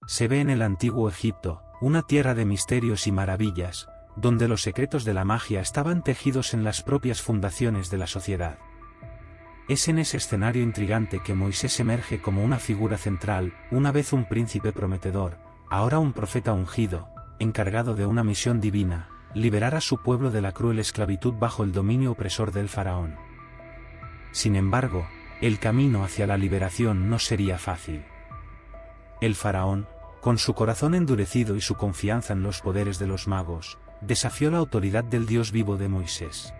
se ve en el antiguo Egipto, una tierra de misterios y maravillas, donde los secretos de la magia estaban tejidos en las propias fundaciones de la sociedad. Es en ese escenario intrigante que Moisés emerge como una figura central, una vez un príncipe prometedor, ahora un profeta ungido, encargado de una misión divina: liberar a su pueblo de la cruel esclavitud bajo el dominio opresor del faraón. Sin embargo, el camino hacia la liberación no sería fácil. El faraón, con su corazón endurecido y su confianza en los poderes de los magos, desafió la autoridad del Dios vivo de Moisés.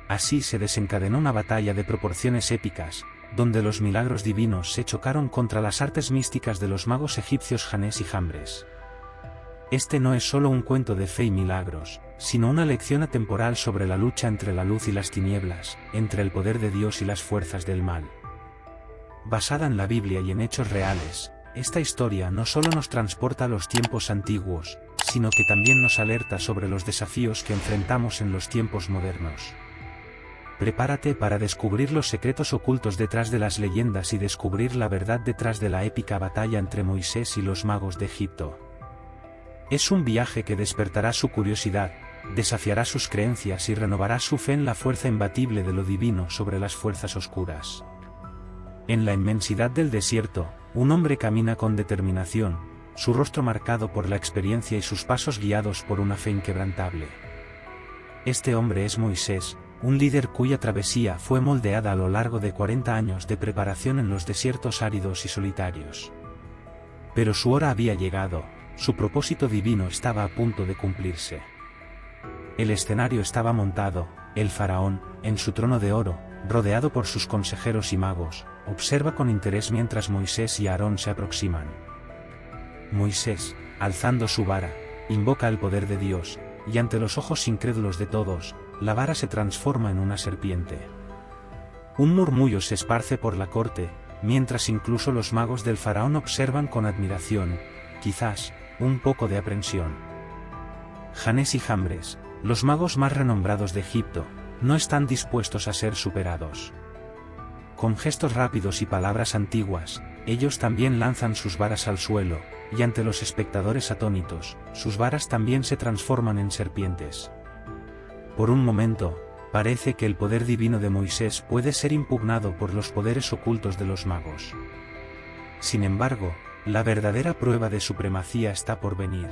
Así se desencadenó una batalla de proporciones épicas, donde los milagros divinos se chocaron contra las artes místicas de los magos egipcios Janés y Jambres. Este no es solo un cuento de fe y milagros, sino una lección atemporal sobre la lucha entre la luz y las tinieblas, entre el poder de Dios y las fuerzas del mal. Basada en la Biblia y en hechos reales, esta historia no solo nos transporta a los tiempos antiguos, sino que también nos alerta sobre los desafíos que enfrentamos en los tiempos modernos. Prepárate para descubrir los secretos ocultos detrás de las leyendas y descubrir la verdad detrás de la épica batalla entre Moisés y los magos de Egipto. Es un viaje que despertará su curiosidad, desafiará sus creencias y renovará su fe en la fuerza imbatible de lo divino sobre las fuerzas oscuras. En la inmensidad del desierto, un hombre camina con determinación, su rostro marcado por la experiencia y sus pasos guiados por una fe inquebrantable. Este hombre es Moisés, un líder cuya travesía fue moldeada a lo largo de 40 años de preparación en los desiertos áridos y solitarios. Pero su hora había llegado, su propósito divino estaba a punto de cumplirse. El escenario estaba montado, el faraón, en su trono de oro, rodeado por sus consejeros y magos, observa con interés mientras Moisés y Aarón se aproximan. Moisés, alzando su vara, invoca el poder de Dios, y ante los ojos incrédulos de todos, la vara se transforma en una serpiente. Un murmullo se esparce por la corte, mientras incluso los magos del faraón observan con admiración, quizás, un poco de aprensión. Janés y Jambres, los magos más renombrados de Egipto, no están dispuestos a ser superados. Con gestos rápidos y palabras antiguas, ellos también lanzan sus varas al suelo, y ante los espectadores atónitos, sus varas también se transforman en serpientes. Por un momento, parece que el poder divino de Moisés puede ser impugnado por los poderes ocultos de los magos. Sin embargo, la verdadera prueba de supremacía está por venir.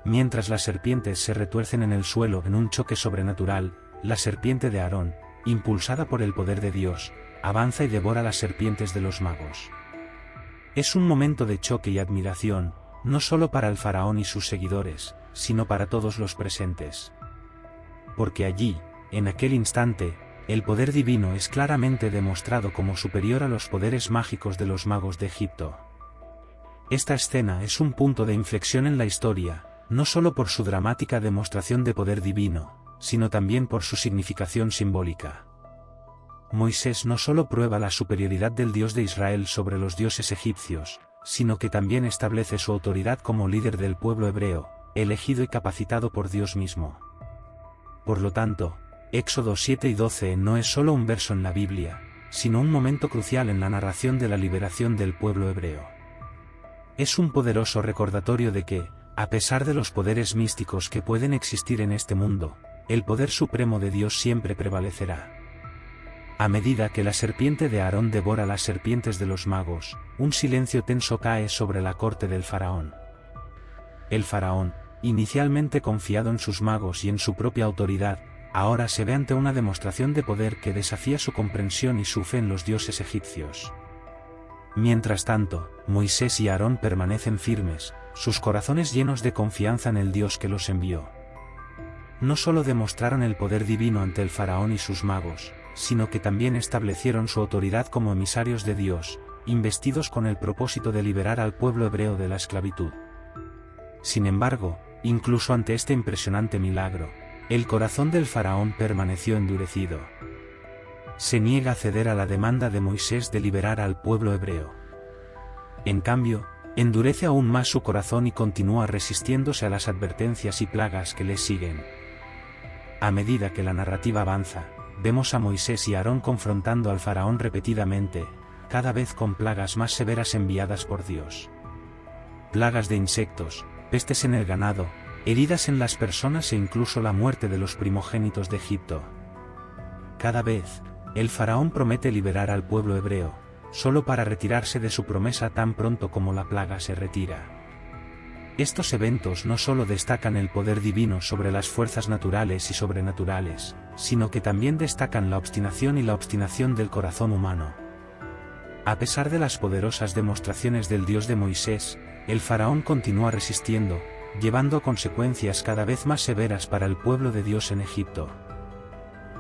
Mientras las serpientes se retuercen en el suelo en un choque sobrenatural, la serpiente de Aarón, impulsada por el poder de Dios, avanza y devora las serpientes de los magos. Es un momento de choque y admiración, no solo para el faraón y sus seguidores, sino para todos los presentes. Porque allí, en aquel instante, el poder divino es claramente demostrado como superior a los poderes mágicos de los magos de Egipto. Esta escena es un punto de inflexión en la historia, no solo por su dramática demostración de poder divino, sino también por su significación simbólica. Moisés no solo prueba la superioridad del Dios de Israel sobre los dioses egipcios, sino que también establece su autoridad como líder del pueblo hebreo, elegido y capacitado por Dios mismo. Por lo tanto, Éxodo 7 y 12 no es solo un verso en la Biblia, sino un momento crucial en la narración de la liberación del pueblo hebreo. Es un poderoso recordatorio de que, a pesar de los poderes místicos que pueden existir en este mundo, el poder supremo de Dios siempre prevalecerá. A medida que la serpiente de Aarón devora las serpientes de los magos, un silencio tenso cae sobre la corte del faraón. El faraón, inicialmente confiado en sus magos y en su propia autoridad, ahora se ve ante una demostración de poder que desafía su comprensión y su fe en los dioses egipcios. Mientras tanto, Moisés y Aarón permanecen firmes, sus corazones llenos de confianza en el Dios que los envió. No solo demostraron el poder divino ante el faraón y sus magos, sino que también establecieron su autoridad como emisarios de Dios, investidos con el propósito de liberar al pueblo hebreo de la esclavitud. Sin embargo, incluso ante este impresionante milagro, el corazón del faraón permaneció endurecido. Se niega a ceder a la demanda de Moisés de liberar al pueblo hebreo. En cambio, endurece aún más su corazón y continúa resistiéndose a las advertencias y plagas que le siguen. A medida que la narrativa avanza, vemos a Moisés y Aarón confrontando al faraón repetidamente, cada vez con plagas más severas enviadas por Dios. plagas de insectos, pestes en el ganado, heridas en las personas e incluso la muerte de los primogénitos de Egipto. Cada vez, el faraón promete liberar al pueblo hebreo, solo para retirarse de su promesa tan pronto como la plaga se retira. Estos eventos no solo destacan el poder divino sobre las fuerzas naturales y sobrenaturales, sino que también destacan la obstinación y la obstinación del corazón humano. A pesar de las poderosas demostraciones del Dios de Moisés, el faraón continúa resistiendo, llevando a consecuencias cada vez más severas para el pueblo de Dios en Egipto.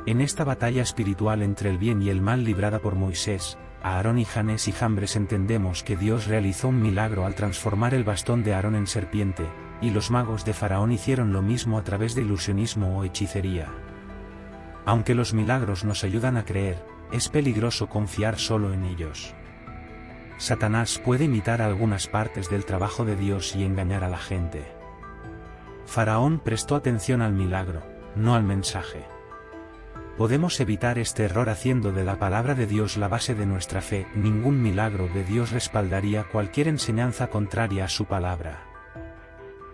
En esta batalla espiritual entre el bien y el mal librada por Moisés, Aarón y Janes y Jambres entendemos que Dios realizó un milagro al transformar el bastón de Aarón en serpiente, y los magos de Faraón hicieron lo mismo a través de ilusionismo o hechicería. Aunque los milagros nos ayudan a creer, es peligroso confiar solo en ellos. Satanás puede imitar algunas partes del trabajo de Dios y engañar a la gente. Faraón prestó atención al milagro, no al mensaje. Podemos evitar este error haciendo de la palabra de Dios la base de nuestra fe. Ningún milagro de Dios respaldaría cualquier enseñanza contraria a su palabra.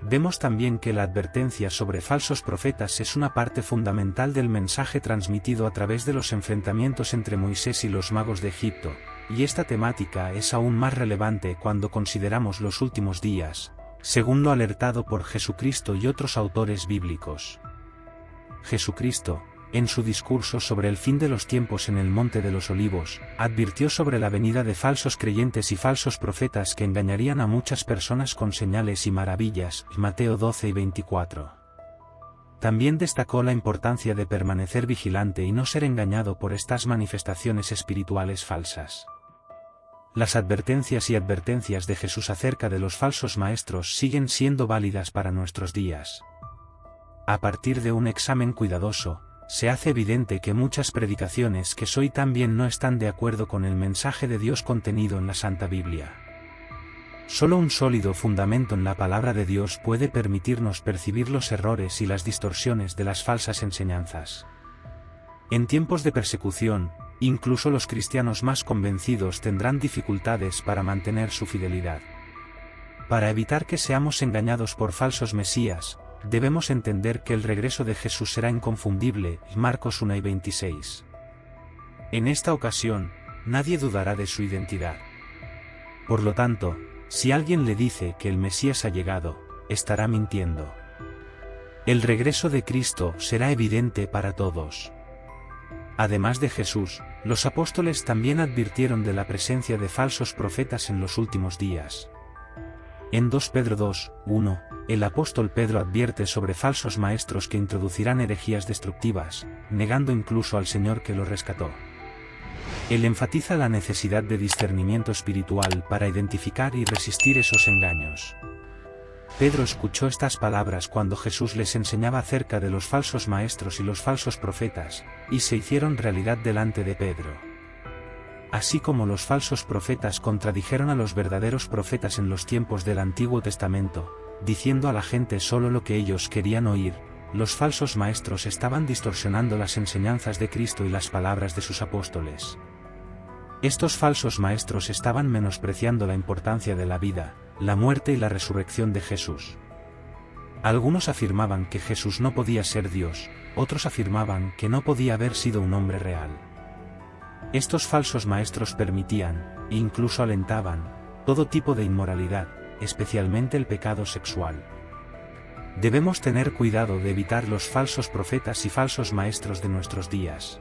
Vemos también que la advertencia sobre falsos profetas es una parte fundamental del mensaje transmitido a través de los enfrentamientos entre Moisés y los magos de Egipto, y esta temática es aún más relevante cuando consideramos los últimos días, según lo alertado por Jesucristo y otros autores bíblicos. Jesucristo, en su discurso sobre el fin de los tiempos en el Monte de los Olivos, advirtió sobre la venida de falsos creyentes y falsos profetas que engañarían a muchas personas con señales y maravillas, Mateo 12 y 24. También destacó la importancia de permanecer vigilante y no ser engañado por estas manifestaciones espirituales falsas. Las advertencias de Jesús acerca de los falsos maestros siguen siendo válidas para nuestros días. A partir de un examen cuidadoso, se hace evidente que muchas predicaciones que hoy también no están de acuerdo con el mensaje de Dios contenido en la Santa Biblia. Solo un sólido fundamento en la palabra de Dios puede permitirnos percibir los errores y las distorsiones de las falsas enseñanzas. En tiempos de persecución, incluso los cristianos más convencidos tendrán dificultades para mantener su fidelidad. Para evitar que seamos engañados por falsos mesías, debemos entender que el regreso de Jesús será inconfundible, Marcos 1 y 26. En esta ocasión, nadie dudará de su identidad. Por lo tanto, si alguien le dice que el Mesías ha llegado, estará mintiendo. El regreso de Cristo será evidente para todos. Además de Jesús, los apóstoles también advirtieron de la presencia de falsos profetas en los últimos días. En 2 Pedro 2, 1, el apóstol Pedro advierte sobre falsos maestros que introducirán herejías destructivas, negando incluso al Señor que los rescató. Él enfatiza la necesidad de discernimiento espiritual para identificar y resistir esos engaños. Pedro escuchó estas palabras cuando Jesús les enseñaba acerca de los falsos maestros y los falsos profetas, y se hicieron realidad delante de Pedro. Así como los falsos profetas contradijeron a los verdaderos profetas en los tiempos del Antiguo Testamento, diciendo a la gente solo lo que ellos querían oír, los falsos maestros estaban distorsionando las enseñanzas de Cristo y las palabras de sus apóstoles. Estos falsos maestros estaban menospreciando la importancia de la vida, la muerte y la resurrección de Jesús. Algunos afirmaban que Jesús no podía ser Dios, otros afirmaban que no podía haber sido un hombre real. Estos falsos maestros permitían, e incluso alentaban, todo tipo de inmoralidad, especialmente el pecado sexual. Debemos tener cuidado de evitar los falsos profetas y falsos maestros de nuestros días.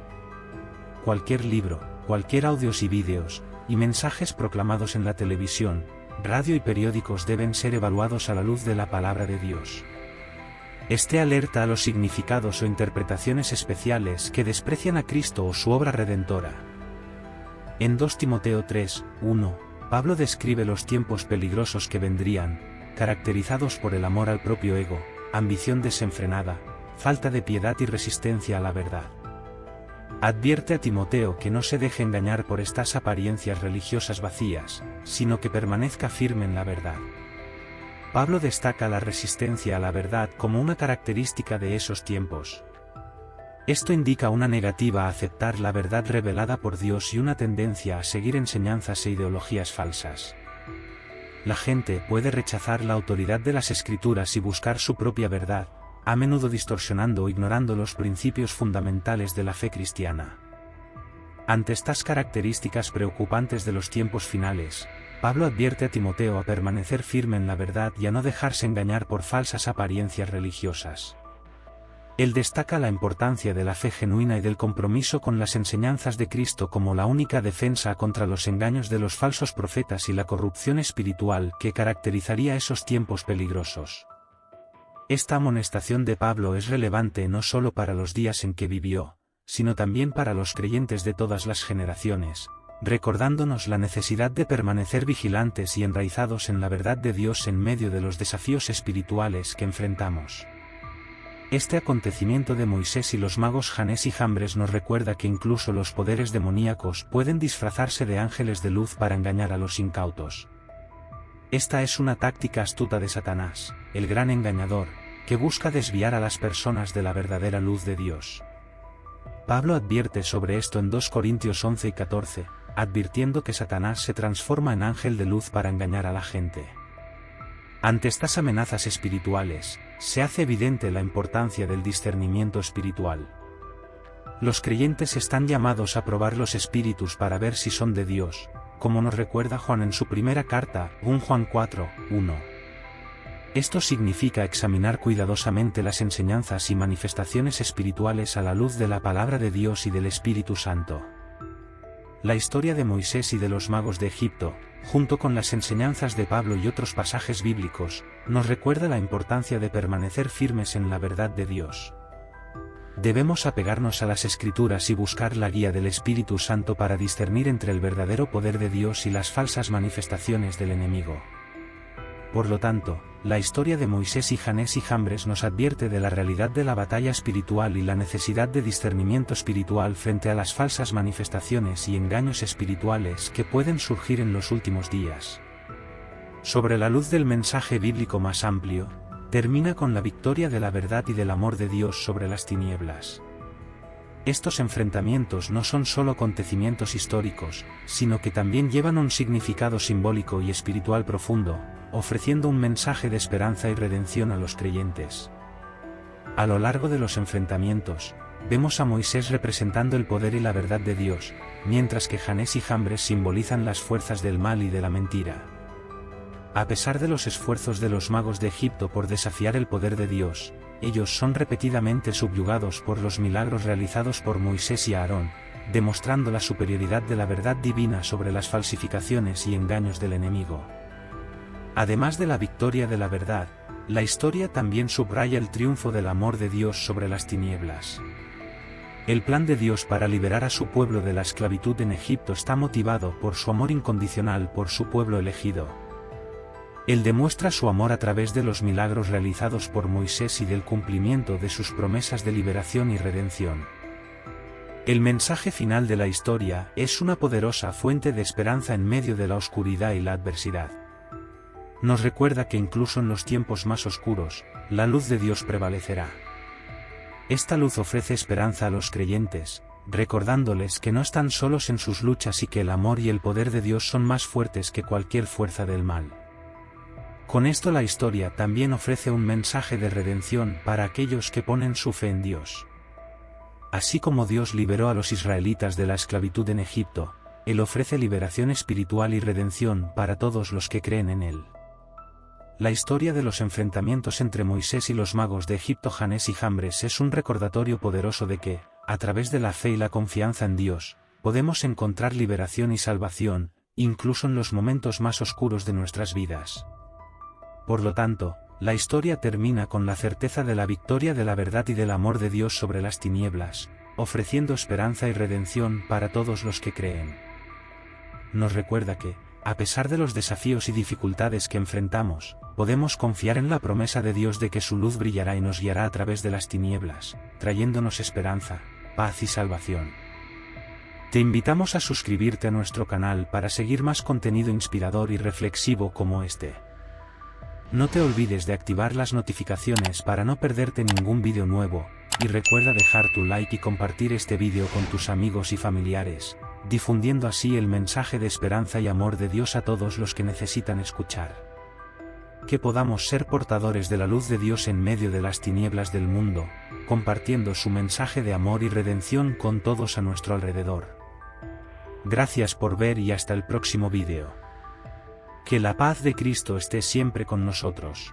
Cualquier libro, cualquier audios y vídeos, y mensajes proclamados en la televisión, radio y periódicos deben ser evaluados a la luz de la palabra de Dios. Esté alerta a los significados o interpretaciones especiales que desprecian a Cristo o su obra redentora. En 2 Timoteo 3, 1, Pablo describe los tiempos peligrosos que vendrían, caracterizados por el amor al propio ego, ambición desenfrenada, falta de piedad y resistencia a la verdad. Advierte a Timoteo que no se deje engañar por estas apariencias religiosas vacías, sino que permanezca firme en la verdad. Pablo destaca la resistencia a la verdad como una característica de esos tiempos. Esto indica una negativa a aceptar la verdad revelada por Dios y una tendencia a seguir enseñanzas e ideologías falsas. la gente puede rechazar la autoridad de las Escrituras y buscar su propia verdad, a menudo distorsionando o ignorando los principios fundamentales de la fe cristiana. Ante estas características preocupantes de los tiempos finales, Pablo advierte a Timoteo a permanecer firme en la verdad y a no dejarse engañar por falsas apariencias religiosas. Él destaca la importancia de la fe genuina y del compromiso con las enseñanzas de Cristo como la única defensa contra los engaños de los falsos profetas y la corrupción espiritual que caracterizaría esos tiempos peligrosos. Esta amonestación de Pablo es relevante no solo para los días en que vivió, sino también para los creyentes de todas las generaciones, recordándonos la necesidad de permanecer vigilantes y enraizados en la verdad de Dios en medio de los desafíos espirituales que enfrentamos. Este acontecimiento de Moisés y los magos Janés y Jambres nos recuerda que incluso los poderes demoníacos pueden disfrazarse de ángeles de luz para engañar a los incautos. Esta es una táctica astuta de Satanás, el gran engañador, que busca desviar a las personas de la verdadera luz de Dios. Pablo advierte sobre esto en 2 Corintios 11 y 14, advirtiendo que Satanás se transforma en ángel de luz para engañar a la gente. Ante estas amenazas espirituales, se hace evidente la importancia del discernimiento espiritual. Los creyentes están llamados a probar los espíritus para ver si son de Dios, como nos recuerda Juan en su primera carta, 1 Juan 4, 1. Esto significa examinar cuidadosamente las enseñanzas y manifestaciones espirituales a la luz de la palabra de Dios y del Espíritu Santo. La historia de Moisés y de los magos de Egipto, junto con las enseñanzas de Pablo y otros pasajes bíblicos, nos recuerda la importancia de permanecer firmes en la verdad de Dios. Debemos apegarnos a las Escrituras y buscar la guía del Espíritu Santo para discernir entre el verdadero poder de Dios y las falsas manifestaciones del enemigo. Por lo tanto, la historia de Moisés y Janés y Jambres nos advierte de la realidad de la batalla espiritual y la necesidad de discernimiento espiritual frente a las falsas manifestaciones y engaños espirituales que pueden surgir en los últimos días. Sobre la luz del mensaje bíblico más amplio, termina con la victoria de la verdad y del amor de Dios sobre las tinieblas. Estos enfrentamientos no son solo acontecimientos históricos, sino que también llevan un significado simbólico y espiritual profundo, ofreciendo un mensaje de esperanza y redención a los creyentes. A lo largo de los enfrentamientos, vemos a Moisés representando el poder y la verdad de Dios, mientras que Janés y Jambres simbolizan las fuerzas del mal y de la mentira. A pesar de los esfuerzos de los magos de Egipto por desafiar el poder de Dios, ellos son repetidamente subyugados por los milagros realizados por Moisés y Aarón, demostrando la superioridad de la verdad divina sobre las falsificaciones y engaños del enemigo. Además de la victoria de la verdad, la historia también subraya el triunfo del amor de Dios sobre las tinieblas. El plan de Dios para liberar a su pueblo de la esclavitud en Egipto está motivado por su amor incondicional por su pueblo elegido. Él demuestra su amor a través de los milagros realizados por Moisés y del cumplimiento de sus promesas de liberación y redención. El mensaje final de la historia es una poderosa fuente de esperanza en medio de la oscuridad y la adversidad. Nos recuerda que incluso en los tiempos más oscuros, la luz de Dios prevalecerá. Esta luz ofrece esperanza a los creyentes, recordándoles que no están solos en sus luchas y que el amor y el poder de Dios son más fuertes que cualquier fuerza del mal. Con esto la historia también ofrece un mensaje de redención para aquellos que ponen su fe en Dios. Así como Dios liberó a los israelitas de la esclavitud en Egipto, Él ofrece liberación espiritual y redención para todos los que creen en Él. La historia de los enfrentamientos entre Moisés y los magos de Egipto Janés y Jambres es un recordatorio poderoso de que, a través de la fe y la confianza en Dios, podemos encontrar liberación y salvación, incluso en los momentos más oscuros de nuestras vidas. Por lo tanto, la historia termina con la certeza de la victoria de la verdad y del amor de Dios sobre las tinieblas, ofreciendo esperanza y redención para todos los que creen. Nos recuerda que, a pesar de los desafíos y dificultades que enfrentamos, podemos confiar en la promesa de Dios de que su luz brillará y nos guiará a través de las tinieblas, trayéndonos esperanza, paz y salvación. Te invitamos a suscribirte a nuestro canal para seguir más contenido inspirador y reflexivo como este. No te olvides de activar las notificaciones para no perderte ningún vídeo nuevo, y recuerda dejar tu like y compartir este vídeo con tus amigos y familiares, difundiendo así el mensaje de esperanza y amor de Dios a todos los que necesitan escuchar. Que podamos ser portadores de la luz de Dios en medio de las tinieblas del mundo, compartiendo su mensaje de amor y redención con todos a nuestro alrededor. Gracias por ver y hasta el próximo vídeo. Que la paz de Cristo esté siempre con nosotros.